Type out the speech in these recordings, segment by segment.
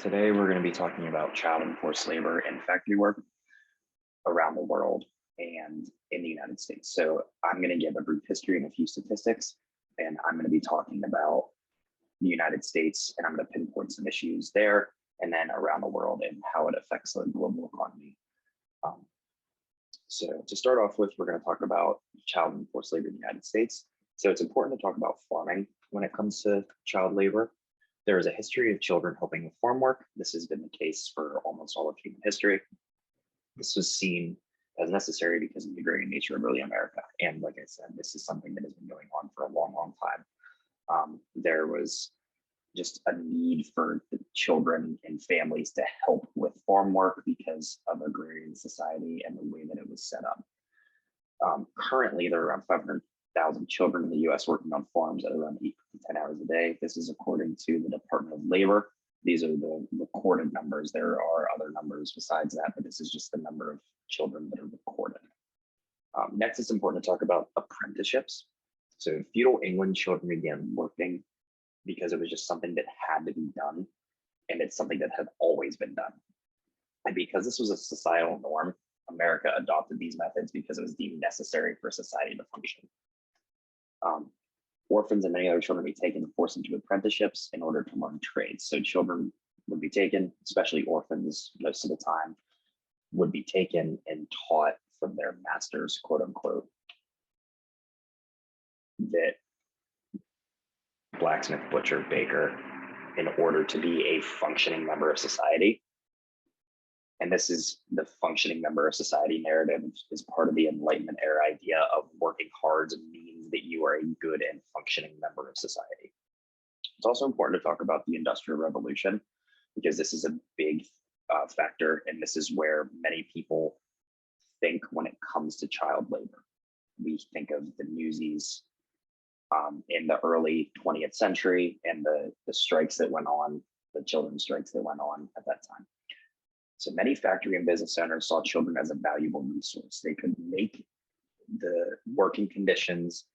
Today, we're going to be talking about child and forced labor and factory work around the world and in the United States. So, I'm going to give a brief history and a few statistics, and I'm going to be talking about the United States, and I'm going to pinpoint some issues there and then around the world and how it affects the global economy. Um, so, to start off with, we're going to talk about child and forced labor in the United States. So, it's important to talk about farming when it comes to child labor. There is a history of children helping with farm work. This has been the case for almost all of human history. This was seen as necessary because of the agrarian nature of early America. And like I said, this is something that has been going on for a long, long time. There was just a need for the children and families to help with farm work because of agrarian society and the way that it was set up. Currently, there are around 500,000 children in the US working on farms at around 8 to 10 hours a day. This is according to the Department of Labor. These are the recorded numbers. There are other numbers besides that, but this is just the number of children that are recorded. Next, it's important to talk about apprenticeships. So in feudal England, children began working because it was just something that had to be done, and it's something that had always been done. And because this was a societal norm, America adopted these methods because it was deemed necessary for society to function. Orphans and many other children would be taken and forced into apprenticeships in order to learn trades. So children would be taken, especially orphans, most of the time, would be taken and taught from their masters, quote unquote, that blacksmith, butcher, baker, in order to be a functioning member of society. And this is the functioning member of society narrative is part of the Enlightenment era idea of working hard means that you are a good and functioning member of society. It's also important to talk about the Industrial Revolution because this is a big factor, and this is where many people think when it comes to child labor. We think of the Newsies in the early 20th century and the strikes that went on, the children's strikes that went on at that time. So many factory and business owners saw children as a valuable resource. They could make the working conditions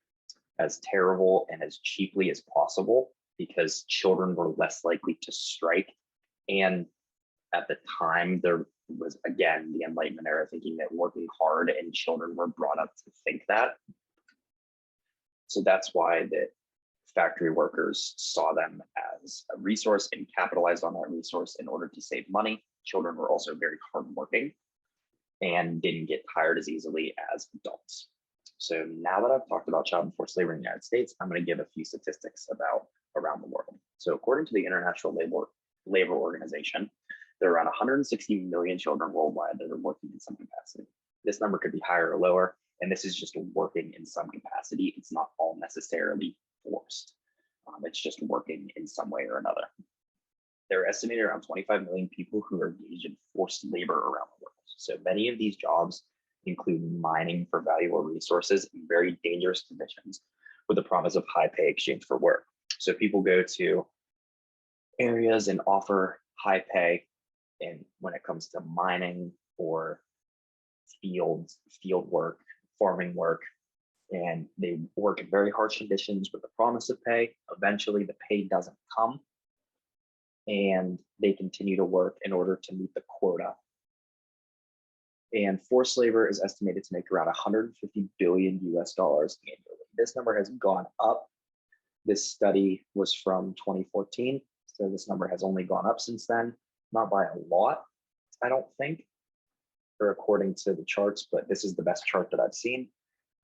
as terrible and as cheaply as possible because children were less likely to strike. And at the time, there was, again, the Enlightenment era thinking that working hard and children were brought up to think that. So that's why the factory workers saw them as a resource and capitalized on that resource in order to save money. Children were also very hardworking and didn't get tired as easily as adults. So now that I've talked about child and forced labor in the United States, I'm going to give a few statistics about around the world. So according to the International Labor Organization, there are around 160 million children worldwide that are working in some capacity. This number could be higher or lower, and this is just working in some capacity. It's not all necessarily forced. It's just working in some way or another. There are estimated around 25 million people who are engaged in forced labor around the world. So many of these jobs include mining for valuable resources in very dangerous conditions with the promise of high pay exchange for work. So people go to areas and offer high pay, and when it comes to mining or field work, farming work, and they work in very harsh conditions with the promise of pay. Eventually, the pay doesn't come, and they continue to work in order to meet the quota. And forced labor is estimated to make around 150 billion US dollars annually. This number has gone up. This study was from 2014, so this number has only gone up since then, not by a lot, I don't think, or according to the charts, but this is the best chart that I've seen,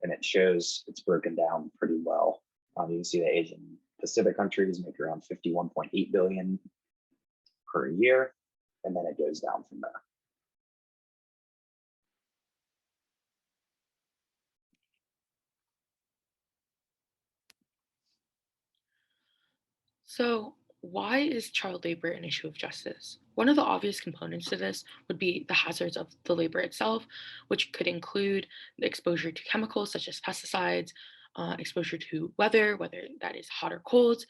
and it shows it's broken down pretty well. You can see the Asian Pacific countries make around 51.8 billion per year, and then it goes down from there. So, why is child labor an issue of justice? One of the obvious components to this would be the hazards of the labor itself, which could include the exposure to chemicals such as pesticides, exposure to weather, whether that is hot or cold,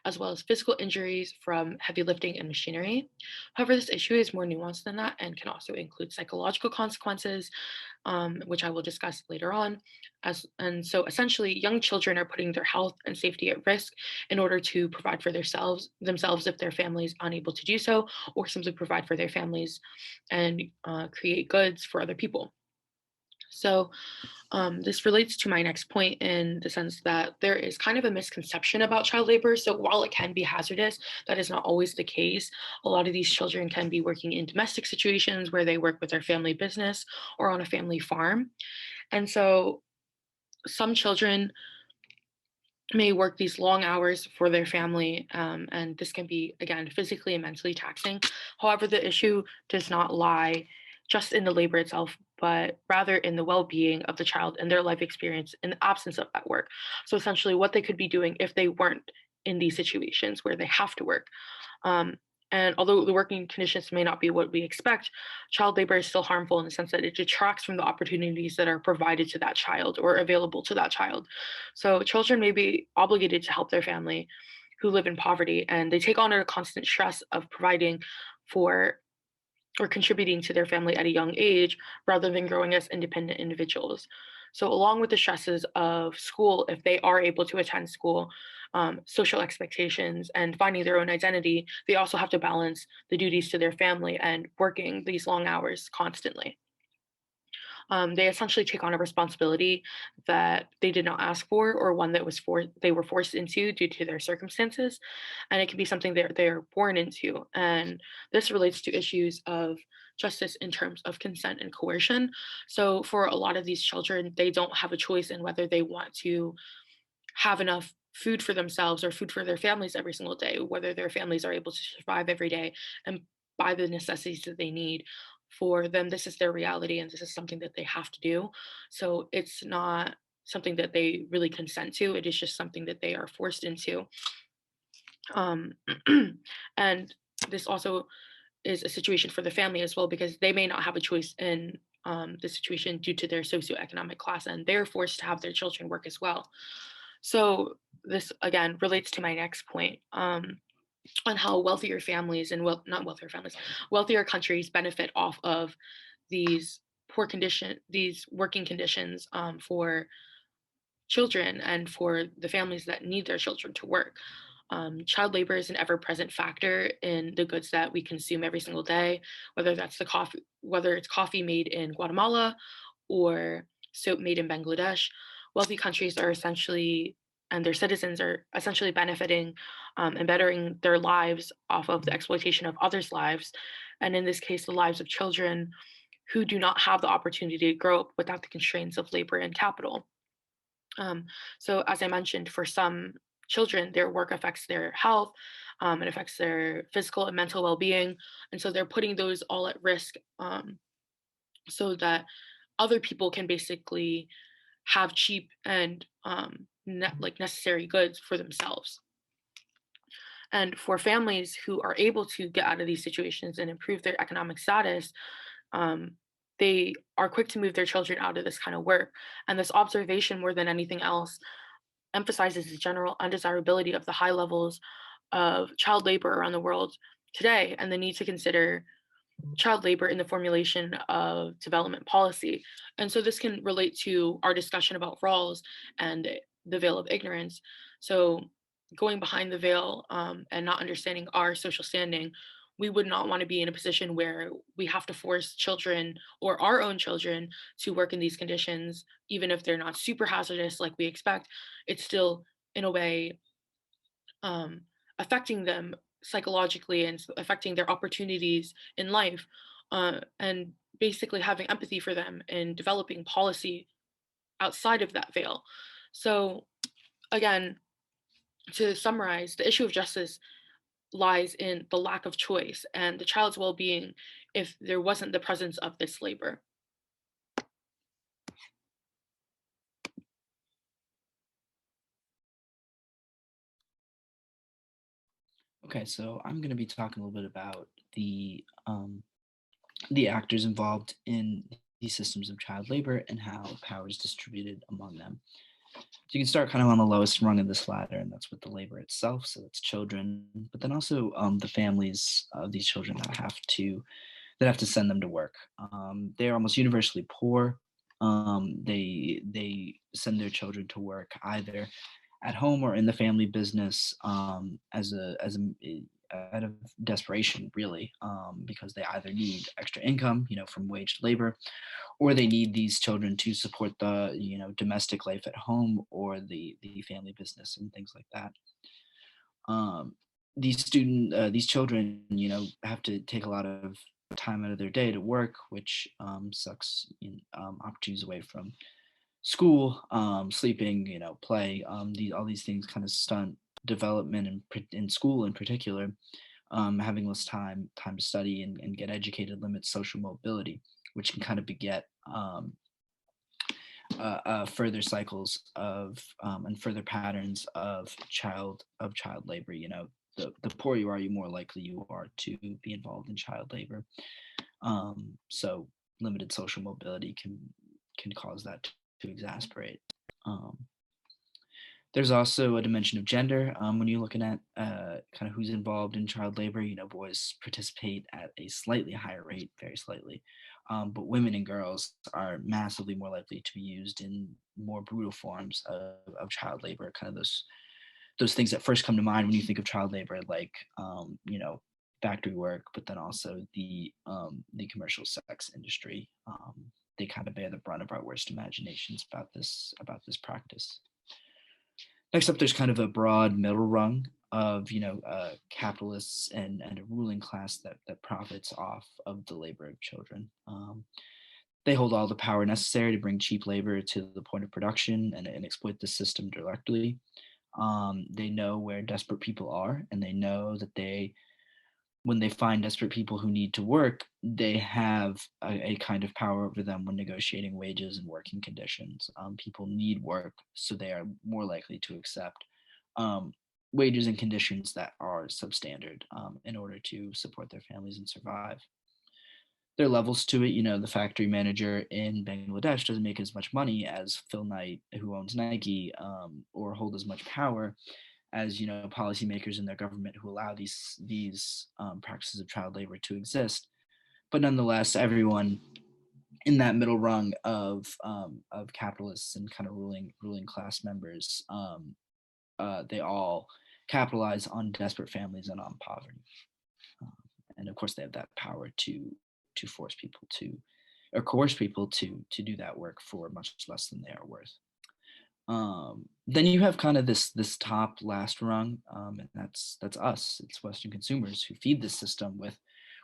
as well as physical injuries from heavy lifting and machinery. However, this issue is more nuanced than that and can also include psychological consequences, which I will discuss later on. And so essentially, young children are putting their health and safety at risk in order to provide for themselves if their family is unable to do so, or simply provide for their families and create goods for other people. So, this relates to my next point in the sense that there is kind of a misconception about child labor. So, while it can be hazardous, that is not always the case. A lot of these children can be working in domestic situations where they work with their family business or on a family farm. And so, some children may work these long hours for their family, and this can be, again, physically and mentally taxing. However, the issue does not lie just in the labor itself, but rather in the well being of the child and their life experience in the absence of that work. So, essentially, what they could be doing if they weren't in these situations where they have to work. Um, and although the working conditions may not be what we expect, child labor is still harmful in the sense that it detracts from the opportunities that are provided to that child or available to that child. So children may be obligated to help their family who live in poverty, and they take on a constant stress of providing for or contributing to their family at a young age rather than growing as independent individuals. So, along with the stresses of school, if they are able to attend school, social expectations, and finding their own identity, they also have to balance the duties to their family and working these long hours constantly. They essentially take on a responsibility that they did not ask for or one that they were forced into due to their circumstances, and it can be something they're born into. And this relates to issues of justice in terms of consent and coercion. So for a lot of these children, they don't have a choice in whether they want to have enough food for themselves or food for their families every single day, whether their families are able to survive every day and buy the necessities that they need. For them, this is their reality and this is something that they have to do. So it's not something that they really consent to, it is just something that they are forced into. Um, and this also is a situation for the family as well because they may not have a choice in the situation due to their socioeconomic class and they're forced to have their children work as well. So this again relates to my next point, on how wealthier families and not wealthier families, wealthier countries benefit off of these working conditions for children and for the families that need their children to work. Child labor is an ever-present factor in the goods that we consume every single day, whether it's coffee made in Guatemala or soap made in Bangladesh. Wealthy countries are essentially, and their citizens are essentially benefiting and bettering their lives off of the exploitation of others' lives, and in this case, the lives of children who do not have the opportunity to grow up without the constraints of labor and capital. Um, so, as I mentioned, for some children, their work affects their health, it affects their physical and mental well being. And so they're putting those all at risk so that other people can basically have cheap and like necessary goods for themselves. And for families who are able to get out of these situations and improve their economic status, um, they are quick to move their children out of this kind of work. And this observation, more than anything else, emphasizes the general undesirability of the high levels of child labor around the world today and the need to consider child labor in the formulation of development policy. And so this can relate to our discussion about Rawls and the veil of ignorance. So going behind the veil and not understanding our social standing, we would not want to be in a position where we have to force children or our own children to work in these conditions, even if they're not super hazardous like we expect. It's still, in a way, um, affecting them psychologically and affecting their opportunities in life, and basically having empathy for them and developing policy outside of that veil. So, again, to summarize, the issue of justice lies in the lack of choice and the child's well being if there wasn't the presence of this labor. Okay, so I'm going to be talking a little bit about the actors involved in these systems of child labor and how power is distributed among them. So you can start kind of on the lowest rung of this ladder, and that's with the labor itself. So it's children, but then also the families of these children that have to send them to work. They're almost universally poor. They send their children to work either at home or in the family business out of desperation, really, because they either need extra income, from waged labor, or they need these children to support the domestic life at home or the family business and things like that. um, these children, have to take a lot of time out of their day to work, which sucks opportunities away from school, sleeping, play. All these things kind of stunt development in school in particular. Having less time to study and get educated limits social mobility, which can kind of beget further cycles of and further patterns of child labor. The poorer you are, the more likely you are to be involved in child labor. So limited social mobility can cause that to exasperate. Um, there's also a dimension of gender when you're looking at kind of who's involved in child labor. Boys participate at a slightly higher rate, very slightly, but women and girls are massively more likely to be used in more brutal forms of child labor. Kind of those things that first come to mind when you think of child labor, like factory work, but then also the commercial sex industry. They kind of bear the brunt of our worst imaginations about this practice. Next up, there's kind of a broad middle rung of capitalists and a ruling class that profits off of the labor of children. They hold all the power necessary to bring cheap labor to the point of production and exploit the system directly. They know where desperate people are, and they know that when they find desperate people who need to work, they have a kind of power over them when negotiating wages and working conditions. People need work, so they are more likely to accept um, wages and conditions that are substandard in order to support their families and survive. There are levels to it. The factory manager in Bangladesh doesn't make as much money as Phil Knight, who owns Nike, or hold as much power as policymakers in their government who allow these practices of child labor to exist. But nonetheless, everyone in that middle rung of capitalists and kind of ruling class members, they all capitalize on desperate families and on poverty. Um, and of course, they have that power to force people to or coerce people to do that work for much less than they are worth. Then you have kind of this top last rung, and that's us. It's Western consumers who feed the system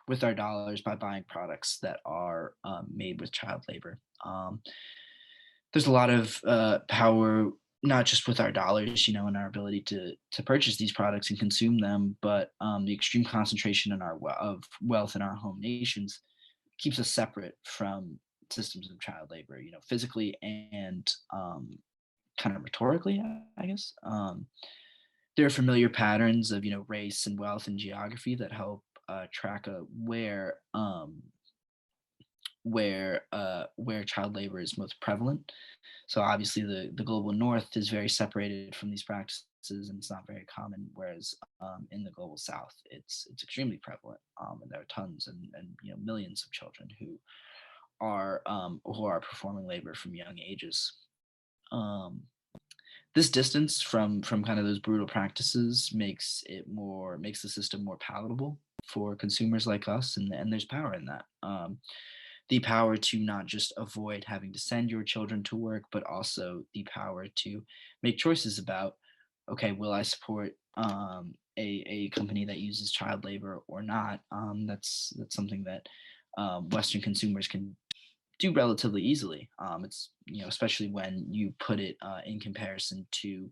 with our dollars by buying products that are made with child labor. There's a lot of power, not just with our dollars, and our ability to purchase these products and consume them, but the extreme concentration of wealth in our home nations keeps us separate from systems of child labor, physically and kind of rhetorically, I guess. There are familiar patterns of race and wealth and geography that help track where child labor is most prevalent. So obviously, the global north is very separated from these practices, and it's not very common. Whereas in the global south, it's extremely prevalent, and there are tons and millions of children who are performing labor from young ages. Um, this distance from kind of those brutal practices makes the system more palatable for consumers like us, and there's power in that. The power to not just avoid having to send your children to work, but also the power to make choices about, okay, will I support a company that uses child labor or not? That's something that Western consumers can do relatively easily. It's especially when you put it in comparison to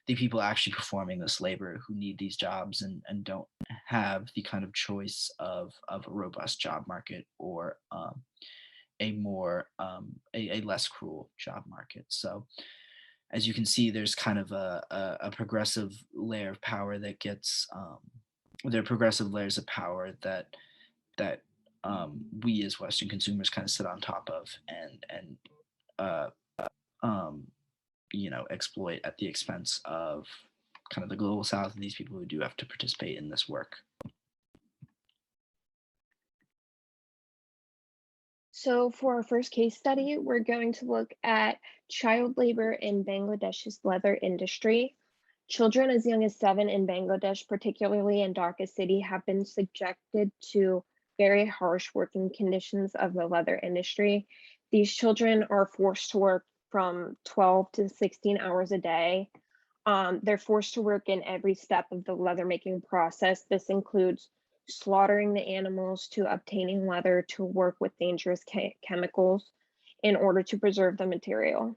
the people actually performing this labor who need these jobs and don't have the kind of choice of a robust job market or a less cruel job market. So as you can see, there's kind of a progressive layer of power that gets there are progressive layers of power that we as Western consumers kind of sit on top of and uh, um, exploit at the expense of kind of the global south and these people who do have to participate in this work. So for our first case study, we're going to look at child labor in Bangladesh's leather industry. Children as young as 7 in Bangladesh, particularly in Dhaka city, have been subjected to very harsh working conditions of the leather industry. These children are forced to work from 12 to 16 hours a day. They're forced to work in every step of the leather making process. This includes slaughtering the animals to obtaining leather to work with dangerous chemicals in order to preserve the material.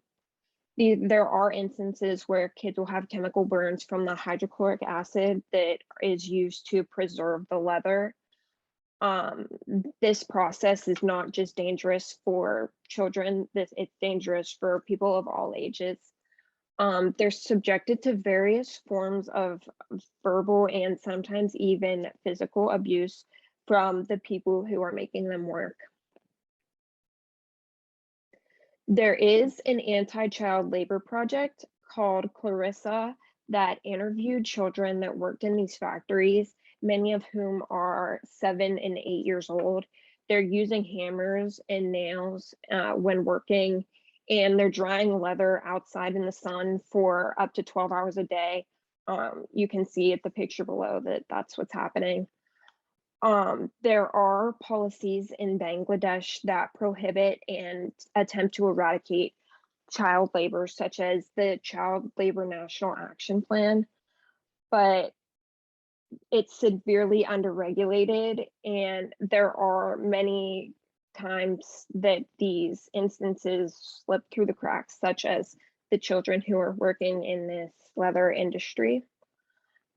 There are instances where kids will have chemical burns from the hydrochloric acid that is used to preserve the leather. This process is not just dangerous for children, it's dangerous for people of all ages. They're subjected to various forms of verbal and sometimes even physical abuse from the people who are making them work. There is an anti-child labor project called Clarissa that interviewed children that worked in these factories, many of whom are 7 and 8 years old. They're using hammers and nails when working, and they're drying leather outside in the sun for up to 12 hours a day. You can see at the picture below that that's what's happening. There are policies in Bangladesh that prohibit and attempt to eradicate child labor, such as the Child Labor National Action Plan, but it's severely underregulated, and there are many times that these instances slip through the cracks, such as the children who are working in this leather industry.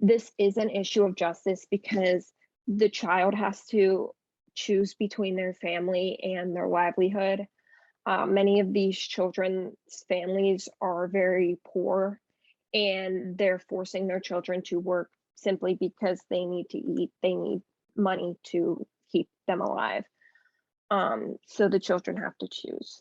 This is an issue of justice because the child has to choose between their family and their livelihood. Many of these children's families are very poor, and they're forcing their children to work simply because they need to eat. They need money to keep them alive. So the children have to choose.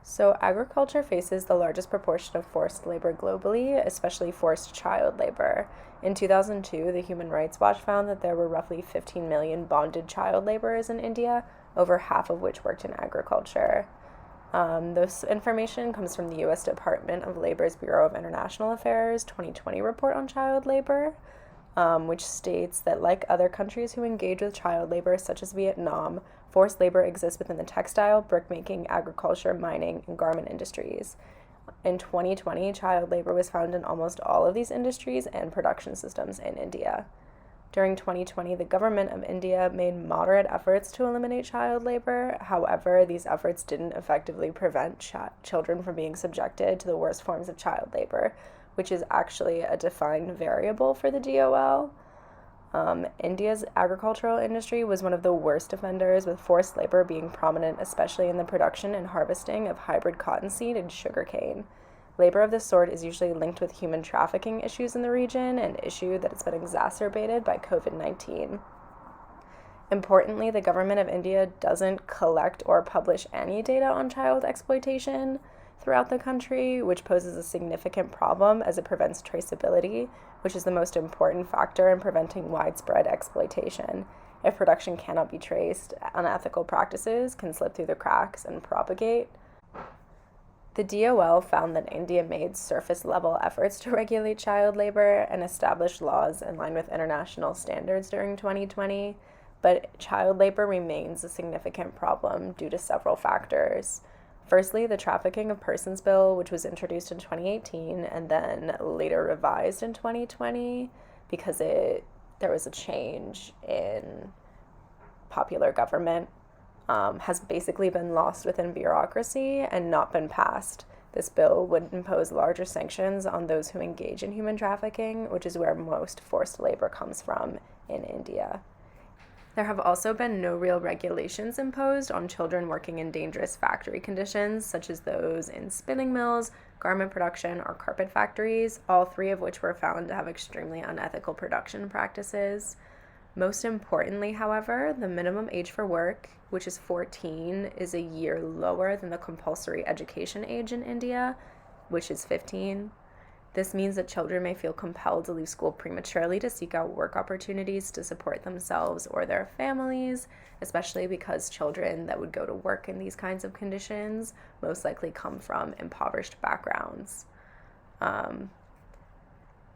So, agriculture faces the largest proportion of forced labor globally, especially forced child labor. In 2002, the Human Rights Watch found that there were roughly 15 million bonded child laborers in India, over half of which worked in agriculture. This information comes from the U.S. Department of Labor's Bureau of International Affairs 2020 report on child labor, which states that, like other countries who engage with child labor, such as Vietnam, forced labor exists within the textile, brickmaking, agriculture, mining, and garment industries. In 2020, child labor was found in almost all of these industries and production systems in India. During 2020, the government of India made moderate efforts to eliminate child labor. However, these efforts didn't effectively prevent children from being subjected to the worst forms of child labor, which is actually a defined variable for the DOL. India's agricultural industry was one of the worst offenders, with forced labor being prominent, especially in the production and harvesting of hybrid cottonseed and sugarcane. Labor of this sort is usually linked with human trafficking issues in the region, an issue that has been exacerbated by COVID-19. Importantly, the government of India doesn't collect or publish any data on child exploitation throughout the country, which poses a significant problem as it prevents traceability, which is the most important factor in preventing widespread exploitation. If production cannot be traced, unethical practices can slip through the cracks and propagate. The DOL found that India made surface-level efforts to regulate child labor and established laws in line with international standards during 2020, but child labor remains a significant problem due to several factors. Firstly, the Trafficking of Persons Bill, which was introduced in 2018 and then later revised in 2020 because there was a change in popular government, has basically been lost within bureaucracy and not been passed. This bill would impose larger sanctions on those who engage in human trafficking, which is where most forced labor comes from in India. There have also been no real regulations imposed on children working in dangerous factory conditions, such as those in spinning mills, garment production, or carpet factories, all three of which were found to have extremely unethical production practices. Most importantly, however, the minimum age for work, which is 14, is a year lower than the compulsory education age in India, which is 15. This means that children may feel compelled to leave school prematurely to seek out work opportunities to support themselves or their families, especially because children that would go to work in these kinds of conditions most likely come from impoverished backgrounds.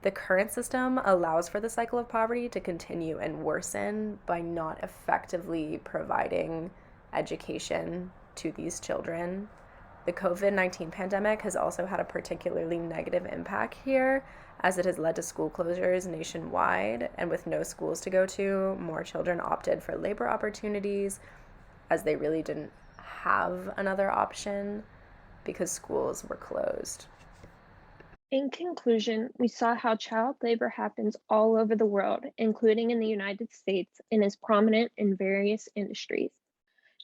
The current system allows for the cycle of poverty to continue and worsen by not effectively providing education to these children. The COVID-19 pandemic has also had a particularly negative impact here, as it has led to school closures nationwide, and with no schools to go to, more children opted for labor opportunities as they really didn't have another option because schools were closed. In conclusion, we saw how child labor happens all over the world, including in the United States, and is prominent in various industries.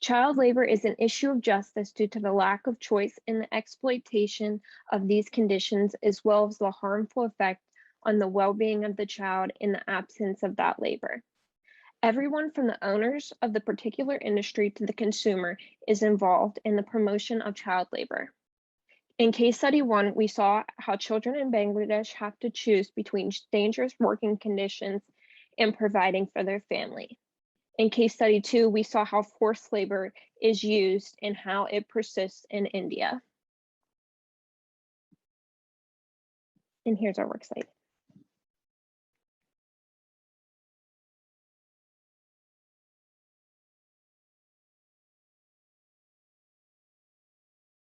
Child labor is an issue of justice due to the lack of choice in the exploitation of these conditions, as well as the harmful effect on the well-being of the child in the absence of that labor. Everyone from the owners of the particular industry to the consumer is involved in the promotion of child labor. In case study 1, we saw how children in Bangladesh have to choose between dangerous working conditions and providing for their family. In case study 2, we saw how forced labor is used and how it persists in India. And here's our work site.